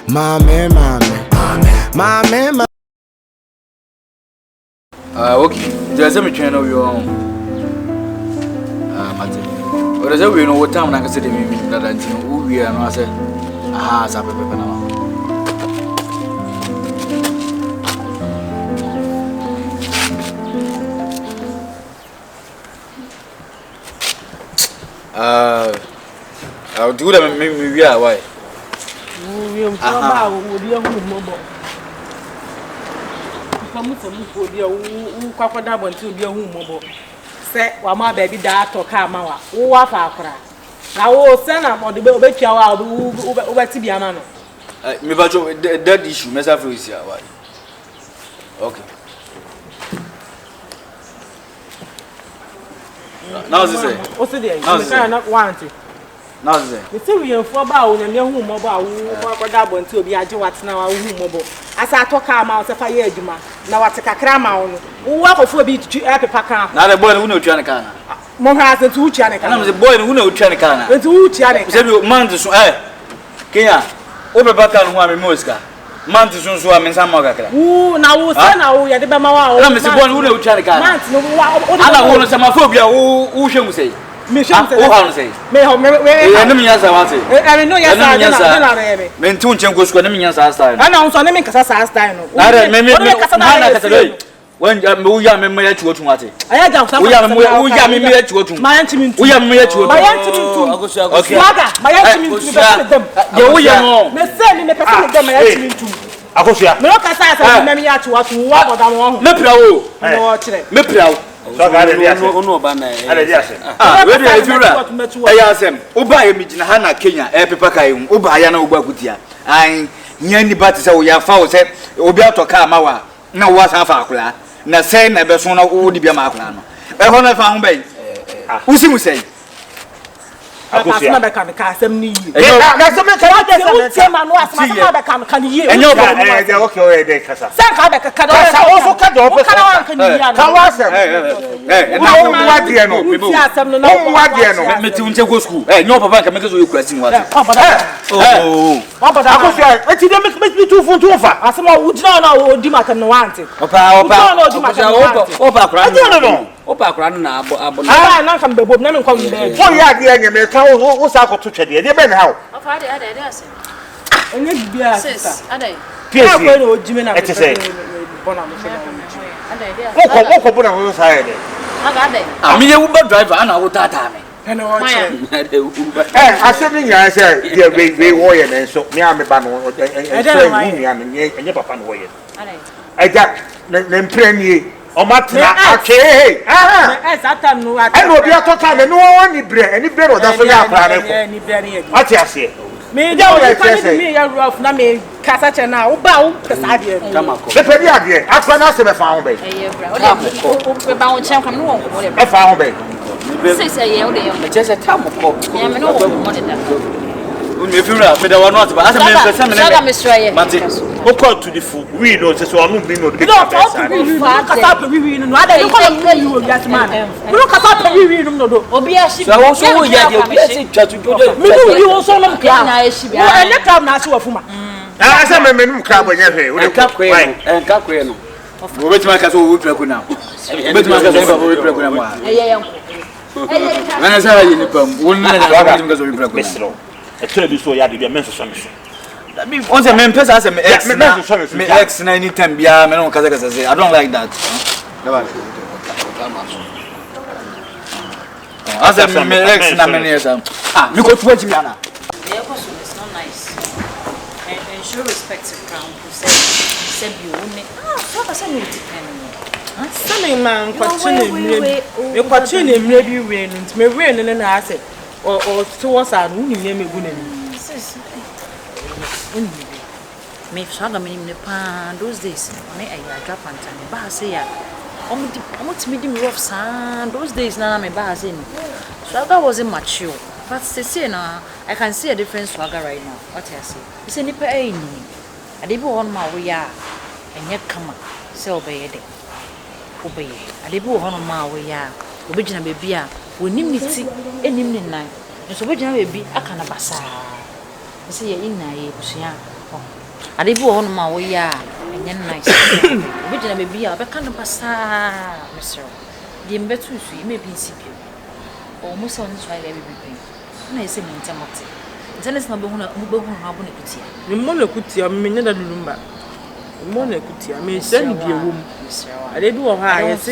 Mame. Okay. There's a channel of your own. Mate. Or is it we know what time I can say to me that until we are not said, ah, Sapper now. I'll do them. Maybe we are why. We are about your mobile. Come for your crocodile to be a mobile. Say, while my baby died or come out. Oh, what a now, oh, send up on the bill, bet you out over to be a man. Me but that issue, Miss Africa. Why? Okay. Now, what's the day? I not want it. Now, the thing we are for about and your home mobile, crocodile to be a Joat now, mobile. As I talk about a fire, now I take a cram on. What for be to Apple Packer? Not a boy who knows Janicana. Mohas and two Janicana. I'm the boy who knows Janicana. And two Janicana. Mantis, Kenya, over Bacan, who are Mosca. Mantis, who are in some Mogaca. Who now, now, at the Bama, I'm the one who knows Janicana. I want some phobia, who shall say? Mission, say, may enemy as I want it. I know, yes, I know. Men two chambers when enemies are style. I know, so let me cast a style. I remember when we are married to Mati. I had some we are married to my auntie. We are married to my auntie. Okay, my auntie. You are me send me person them my auntie. Akosia. Me look at us and me at what about me proud. Me proud. So I no ba na. We dey fura. I ask them. Oba e mi gina ha na Kenya e pepa kai hu. Oba ya na ogba gutia. An nya ni ba te se we afa wo se obi atoka ma wa na wo asa fa akula. Na say na be so na wo di bia ma akula no. E ho na fa ho bai. Usi mu sei. Akosia na be kan ka asem ni yi. Na so me ka dey say say ma no asma na be kan yi. Enyo ba. Okay o dey kasa. Say ka be ka do. O so ka do. Ka kan yi ana. Ka wa asem. Na wo wa die no. Ti asem no na wo wa die no. Me ti unche go school. Nyo papa ka me ke so you class wa. Akosia, e ti dey make me too fun too far. Asem o gina na o di matem no want. Opa. Opa kra. No. Opa kra na abo. Ah, na kam bebo na me kwa mbe. O ya de anya me ka o sa ko to twede. De be na ha. Opa ade ase. Enye bibia sis. Ade. Piesi. Na ko o jime na. E say. Bona mo so. Ade. O ko bona wo sa ade. Aga ade. Ah, me ye Uber driver ana wo tata me. Ene wo che. Asemi nya say we wo ye na so me am ba no. So hu nya me enye papa no wo ye. Ade. Eja na mprenie o matna ake satam no ate e no bi atoka me no woni bre eni bre no da so ya akra ne ko eni bre ne yedi ate ase me ja o ka ni me ya rough na me kasa che na wo ba wo pesa de me pe di ade akra na se me fa ho be e bra o ba won chen kam no won ko le e fa ho be se se ye o de yo me che se tam ko me me no wo mo de da me fura me da wonu ate ba ase me pesa me ne mate o call to the food we know say so anu bi no de no kasa pe we no ada you call me you yes man we no kasa pe we no do obi a shi so wo so wo ya de obi si twa to do me do you so no kra na e shi bia no ene kra na shi wafuma ase me me no kra bonya hwe we ka kwe no wo betima ka so wo preku na betima ka so wo preku na ma na sa yi ni pam wo na na betima ka so wo preku na e tell you so ya de bia men so me so on say me pesa say me ex na anytime bia me no kaza say I don't like that. As me ex na me yes me go to wetin na the episode is not nice and show respect to crown who say you me so ka say me depend say man kwatche na mre bi we no ntime we no na say o towards an unu nye me gu na ni me shaga me ni pa those days me I drop antani ba say ya omo me dim rough sand those days na me ba say Swagger wasn't mature but say na I can see a different swagger right now what I say you say nipa e ni ade bi won ma wo ya enye kama say obeye de obeye ade bi won ma wo ya obegina be bia wonim ni ti enim ni nan nso obegina be bi aka na basa say ye ina ye busua ade bi wo no ma wo ya enye nice obi gina me bia be kan pasa Mr. Di mbetu su ime bi nsipio o mo so no try le bi na ese mi ntamote ntanes na be hu na abo na kutia me mo na kutia me nya da lulumba mo na kutia me send bi ewum ade bi wo ha yes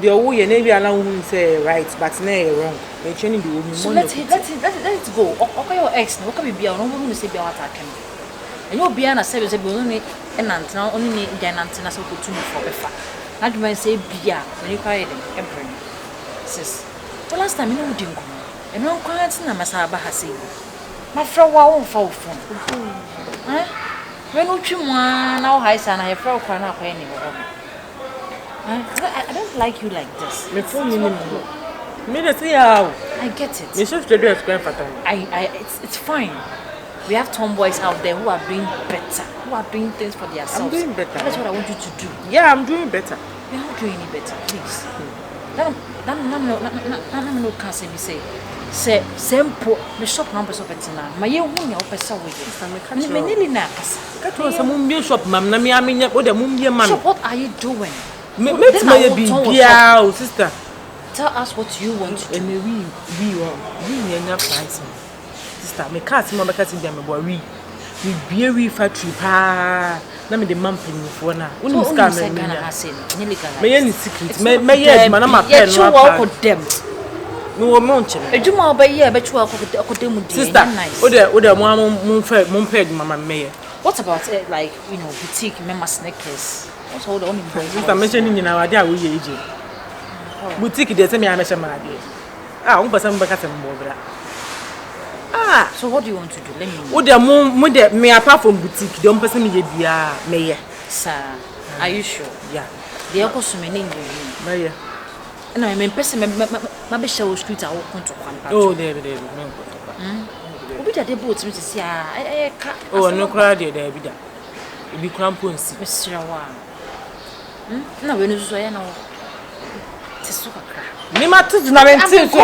the wo ye na bi ala hu say right but na wrong me cheni bi wo mi mo na let's go okay your ex no ka bi bia no mo say bia wata kem enyo bia na say bi no ni enantena oni ni enantena so ko tumi for befa na dwuma say bia ni kwa ye dem ebren sis the last time you didn't come and no quiet na masaba hase my friend wa won fa wo phone when you twa na high sana your friend kwa na kwa ni wo I don't like you like this me phone ni me dey say how I get it me should do explain for it's fine. We have tomboys out there who are doing better, who are doing things for themselves. I'm doing better. That's what I want you to do. Yeah, I'm doing better. You're not doing any better, please. No cancer be say simple me shop number so betina ma ye hu nya opesa we me nearly na kasa ka to say mum bi shop mam na me amenya o de mum bi man. Shop, what are you doing? Me be bia sister. Tell us what you want to do. And we nya pricing. Sister, me cast mo be cast dem me boy we be factory pa na me the man penifo na woni ska me ye ni secret me ye aduma na ma pen no apa dem me wo me onche aduma oba ye be chwa akodem di nice o de mo fa aduma me ye. What about it, like, you know, boutique member sneakers? What's all the only boys? Sister mention ni na wa dia wo ye eje boutique de se me amesha ma de on person be kasa mo bra. So what do you want to do? Let me know. Wo de me apart from boutique, the person me ye bia me ye. Sir, are you sure? Yeah. The echo so many me ye. No, I mean person me be show street I want to come. Oh, there. Obi da de boat me see ka. Oh, no cry there be da. E bi crampo nsi. Mr. Wa. Na we no so ya na wo. Tisuka kra. Me matu na me ntin so.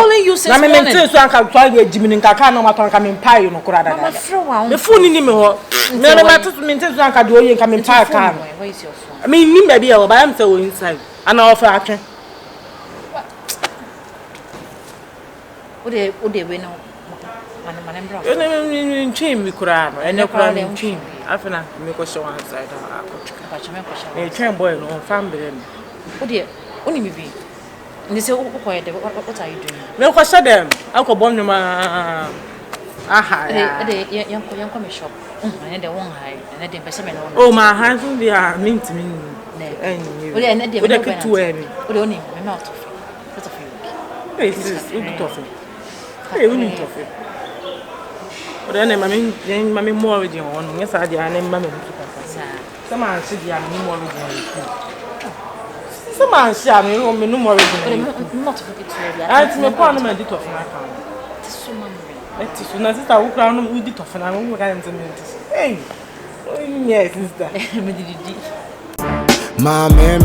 Na me ntin so anka twa ye jimini nka ka na maton ka me pai no kura da. Mama Frewa. Me phone ni me ho. Me matu me ntin so anka de oye nka me pai ka. Where is your phone? I mean ni me bia o ba am say we inside. Ana offer atwe. Ode we no. Manem bro. Ene twin mi kura no. Ene kura ni twin. Afena me ko show inside akotwa. Ba chame ko show. E twin boy no fam bere no. Ode oni mi bi. They say, what are you doing? Me ko say dem. Anko bom nyuma. Aha. They come shop. And they won't hide. And they person me no. Oh, my hands will be mint me. Ode and they would like to wear me. Ode oni me mouth of. That's of you. Hey, sis, you tough. Hey, we need tough. Ode na mami mo origin on. Yes, I dey na mami mo tuka. Some man see dey na mo origin. Some man see am no more origin. Not forget to. I me kwa no man dey tough na kan. So mama. Let us na sister wo kra no we dey tough na we ka ntem. Hey. Oh yes, sister. Me didi. Mame.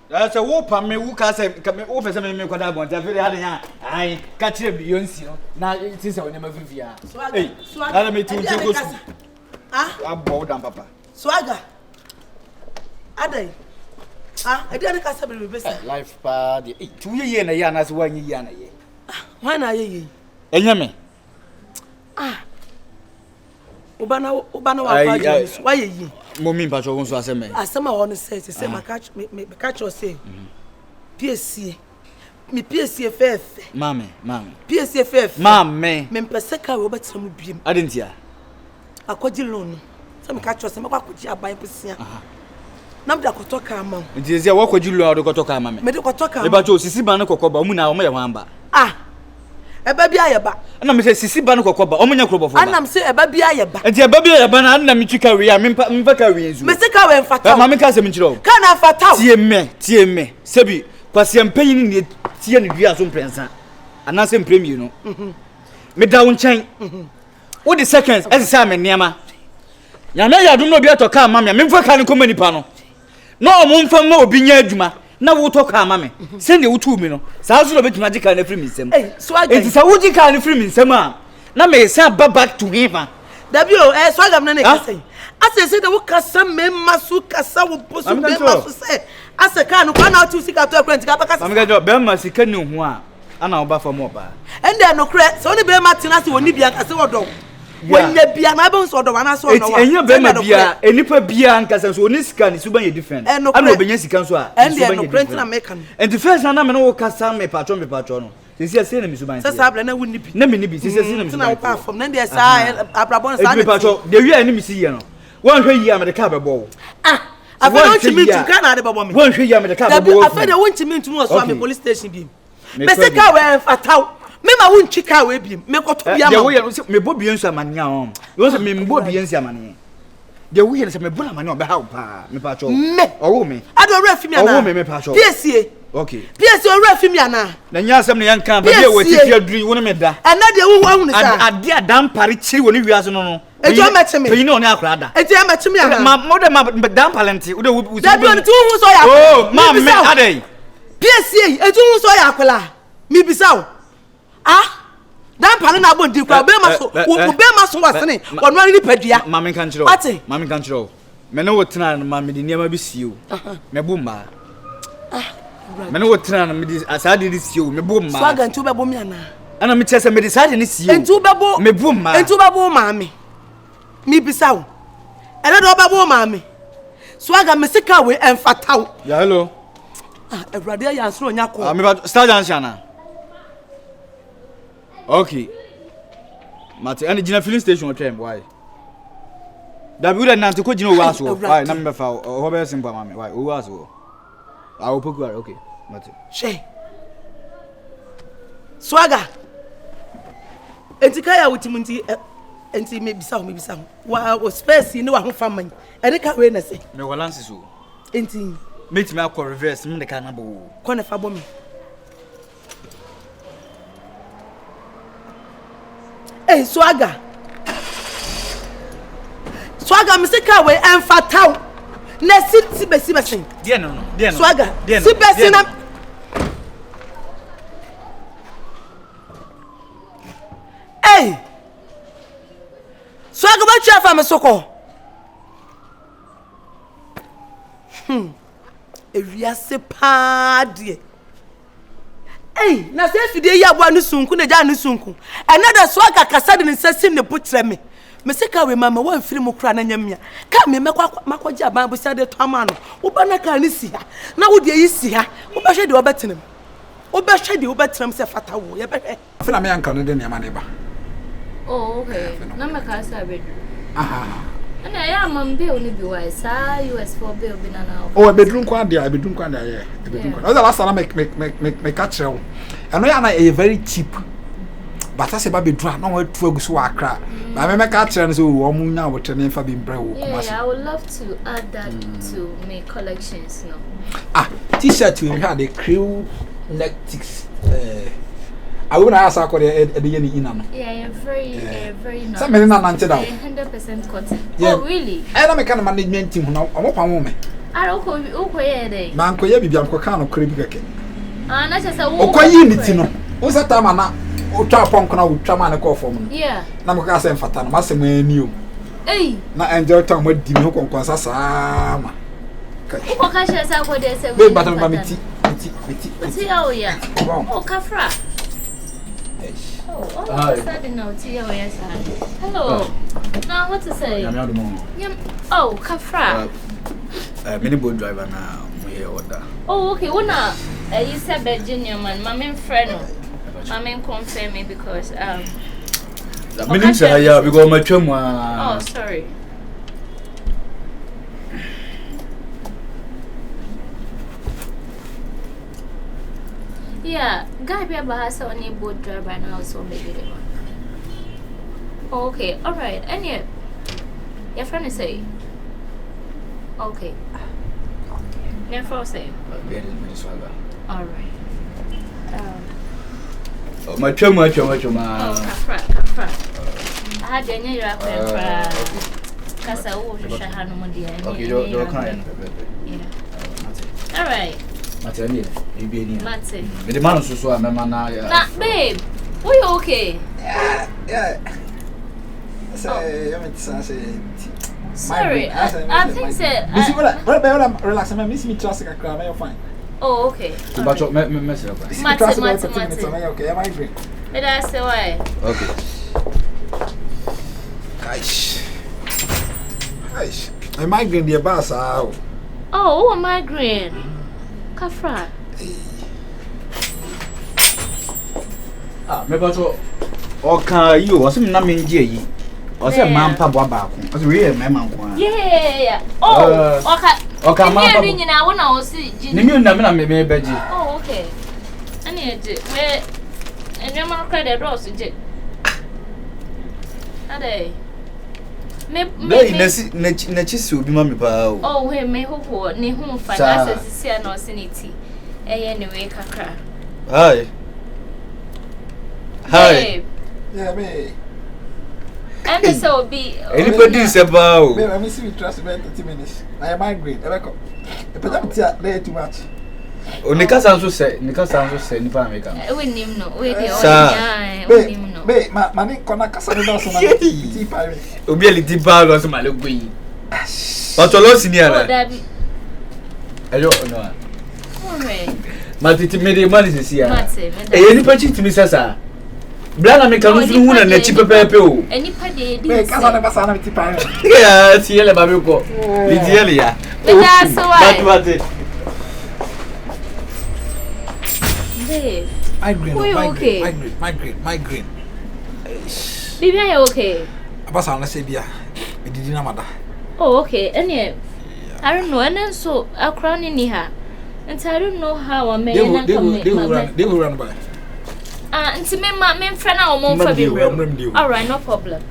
That's a whoop me who can say, come over some me could have one. I feel I catch a Beyonce. Now it is our name of Vivia. Hey, let me to go. I'm bored, Papa. Swagger. Ade. I didn't cast a business. Life party. 2 years and a year, as 1 year and a year. When are you? Enyame. Ubana, why ye? Mommy, but you want to ask me. As some want to say, my catch or say. PSC. Me PSC FF. Mammy. PSC FF. Mammy. Mempeseka Robert some beam. I didn't hear. I called you loan. Some catch or some could buy Pessia. Namda kotoka amam. It is a walk with you, Lord, kotoka mammy. Medical talk about you, Sissy Banaco, Muna, Wamba. A baby ayaba. And I'm saying Sissy Banaco, Omina Crop. And I'm saying a baby ayaba. And your baby banana, Michika, I'm Mr. and Fata, Mamma Casamintro. Can I Fata? TM, Sebi, Quasiam paying the Tian Viasun Prensa. And I'm saying, you know. Me down chain. What the seconds as Simon Yama? Yamaya do not be able to come, Mamma, Mimfa can come any panel. No, Mumfa no be near Juma. na wo to ka mame send you to me no sa so be tuma jika na free me nsem Swagger enti sa wo jika na free me nsem a na me say back to him Dabio Swagger na ka say ase the wo kasa memma su kasa wo posu memma su say ase ka no kwa na tu sika to akwenti ka kasa mame ga be ma sika ni hu a ana wo ba fa mo ba ende no kre so ni be ma tina se woni bia kase wo do wonya bia na be so do wana so no wa enya be ma bia enipa bia nkasa so oni sika ni suban ye different ana obenya sika so a ende no kre ntina make no and the first na me no wo kasa me patro no sisi na mi suban sasa abla na wonni bi na me ni bi sisi na mi suban na wo pa fom na ndi sa abrabon sa na patro de wi ani mi si ye no won hwe yi America be bo afa won chimi ntu ka na de babo me won hwe yi America be bo afa de won chimi ntu mo so am police station bi me se ka we fataw me ma won chika we bi me ko to bia ma de wo me bo bi ensu amane a wo se me bo bi ensu amane de wo ye se me bo amane o be ha pa me patro me owo me ado re fi mi ana owo me patro piesie okay piesie o re fi mi ana na nya asem ne yanka ba de wo tifi aduri wo ne me da ena de wo hu sa ade adam pare chiri wo ne wiase no ejo metime peyin oni akura da ejo metime ana ma mo de ma dan palenti wo de wo da bi on ti hu so ya oh ma me ade piesie ejo hu so ya akola mi bisawo dan pale na bon di kwa be ma so wo be ma so wasene ono ani padua ma me kan chiro ma me kan chiro me ne wo tena na ma me di niam bi siu me bu ma me ne wo tena na me di asade di siu me bu ma Swagger ntu be bo mi ana me chese me di sade ni siu ntu be bo me bu ma ntu be bo ma me mi bisawo ene do be bo ma me Swagger me sika we enfataw ya hello Everade ya ansoro nya ko me ba start junction na okay mate and gina filling station otwem why da bi na nte ko gina owa so why na me fa o be simple mama why owa so I will poku okay mate she Swagger entika ya wutimunti enti me bisa wa o space ni wa ho faman ene ka we na se me balance so enti meet me akọ reverse me ka na bo ko na fa bo me Swagger me say ka we enfataw na si besi dia no Swagger si besi na Swagger ba twa fa me soko ewiase pa de na se fide yi abo anu sunku na ja anu sunku ena da Swagger kasa de nsasim ne putre me se ka we mama wan firi mu kra na nyamia ka me makwaje aban bo sia de toma no wo ba na ka ni si ha na wo de yi si ha wo ba hwe de wo betenem wo ba hwe de wo betenem se fata wo ye be afi na me yanka no de ne ma ne ba oh okay na me ka sa bedu aha ana ya mam be oni bi wa sa US for be obi na na oh bedroom kwa dia bedroom kwa dia yeah bedroom kwa oza last time me catch you eno ya na e very cheap but ase ba bedroom na wa tu aguso wa akra ba me catch you so wo mu nya wo tene fa bi mbre wo kuma yeah I would love to add that to my collections no t-shirt we had the crew nectics I wouldn't ask how the yen in no. Yeah, very nice. Some men na nante da. 100% cotton. Yeah. Oh, really? I na me kind of management team no. Omo pa mo me. Okoye dey. Man koye bibia ko kan no kore bi keke. Na chese wo. Okoye ni ti no. Wo sa ta ma na o twa ponko na wo twa ma ne ko fom no. Yeah. Na mo ka se mfata no, ma se mani o. Na enjoy time mo di mi ho konkonsa saa ma. Uko ka share sa ko dey se. Be batam ba meti. Ti ya o ya. O kafra. Oh, all of a sudden now, yes, hello. Now, what to say? Oh, Kafra. Mini boat driver now. We hear what that. Oh, okay. Una, you said Virginia man. My main friend. My main confirm me because Mini say yeah, because my chum. Oh, sorry. Yeah, guy be about has on a boat driver now, so maybe the one. Oh, okay, all right. And yeah, your friend is saying. Okay. Your friend say. All right. My chum. Oh, Kafra. I had any rapper. Kasa wo hwehwe ha no mo dia. Okay, you kind. Yeah. All right. Matemi, you be in. Mate. With the man so I'm na. Nah, babe. We okay? Yeah. Say, I'm say. Sorry, I think that. Miss relax, I miss me trust a crime, you're fine. Oh, okay. But you mess up. Mate. Okay, am I agree? But I say why? Okay. Aish. I migraine the boss. Oh, migraine. Kafra. Me but okay, you was na me nje yi. O say man pa bo ba ko. O say we me man ko. Yeah. Oh, okay, man pa. Ni na wona o si ji. Ni mi na me beji. Oh, okay. Ani eje. Me enyo man credit do so je. Ade. Me na chisi obi ma me pa o. Oh, we me ho ni hu fa na sisi na osinity. Eye ni we kakra. Hi. Hi. Yeah, me. And so be Anybody say ba o. Me miss me trust about 30 minutes. I migraine. E be ko. E pe jam tia dey too much. O nika sanso se ni pa me ka. We nim no. We dey on. We nim no. Be ma ni kona kasa no so na ti pa me. Obi eli ti ba lo so ma le gbe. But lo sini ara. Ayo no. Ma titi me dey man se sia. E ni pa chi ti mi sasa. Blana me kanu funu huna na chi pepepe o. Eni pa dey di. Be kasa na basa na ti pa me. Ya, ti ele ba me ko. Li ti ele ya. That's why. Mate. Babe. Migraine. Baby, are you okay? Abasa na se bia. Me didi na mada. Oh, okay. I don't know. And then so a crown in here. And I don't know how I may not come. They will run by. And to me, my friend, I won't forgive. All right, no problem.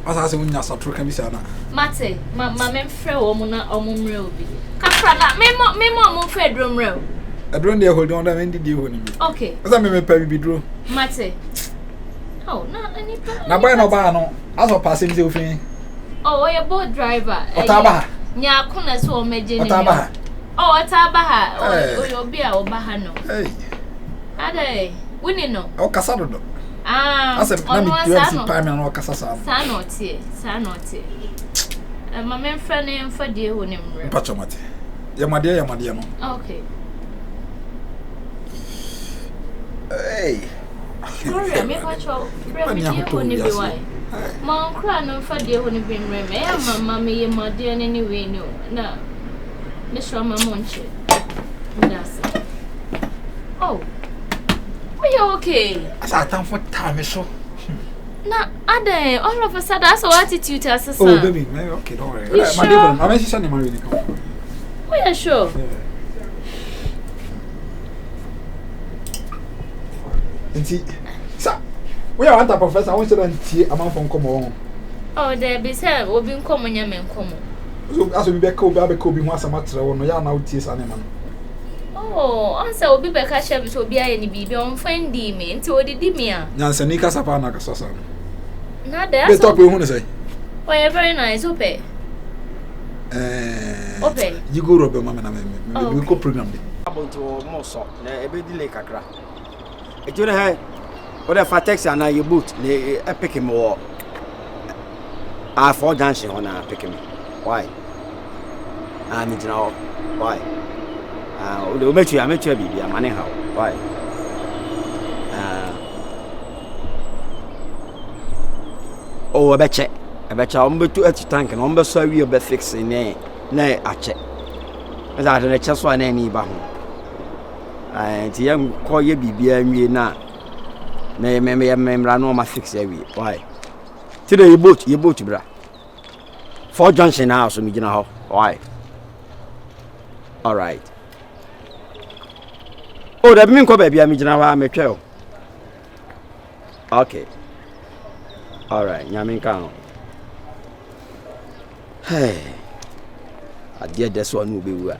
As I say, when you start talking, Missana. Mate, my men friend, Omuna, Omum Ruby. Caprana, me mom, Fred Room Row. I don't dare hold on, I did you. Okay. As I may pay be drew. Mate. Oh, not any. Now, by no bar, as a passing to me. Oh, you're a boat driver. Otaba. Nya, kuna so major. Otaba. Oh, Otabaha. Oh, you'll be our Bahano. Hey. Ade, winning no. Oh, Casado. Ah, I said, let me do some time and all Casasa. Sanote. And my men friend and for dear who name. Pachamati. Yamadia. Okay. Hey. Sorry, I make my child. Why? Mom crying and for dear when you been remember, mammy, my dear, anyway, no. Now, Miss Rama Monche. That's it. Oh. Are you okay? As I time for time, so. Nah, Ade, all of a sudden, that's our attitude as a son. Oh, baby, okay, don't worry. You sure? My dear, I'm actually married. We are sure. Nti sa we are one professor I want to ntie am from come Oh there be say obi nkomo nya me nkomo so aso bi be ka obi ho asama tere wo no ya na utie sa ne ma Oh answer obi be ka share so obi aye ni bibi on fendi me nti odidi me a nyansa ni kasa pa na kasa sa na there be talk we hu ne say Oh you very nice ope Ope you go rob mama na me we go program dey about mo so na e be delay kakra Ejure he o de fa taxi na you boot le pick him or for junction on pick him why I'm in now why o de o mechu bibi amane how why o be che o mbetu at tank na o mbe so wi o be fix na ache eza de che so na ni ba ho ti yam ko ye bibia nwie na me no ma fix ya wi why today you boat bra for junction now so me gina ho why all right oh da bi ko ba bia me gina wa me twa o okay all right nyame kan hey adia deso anu be wu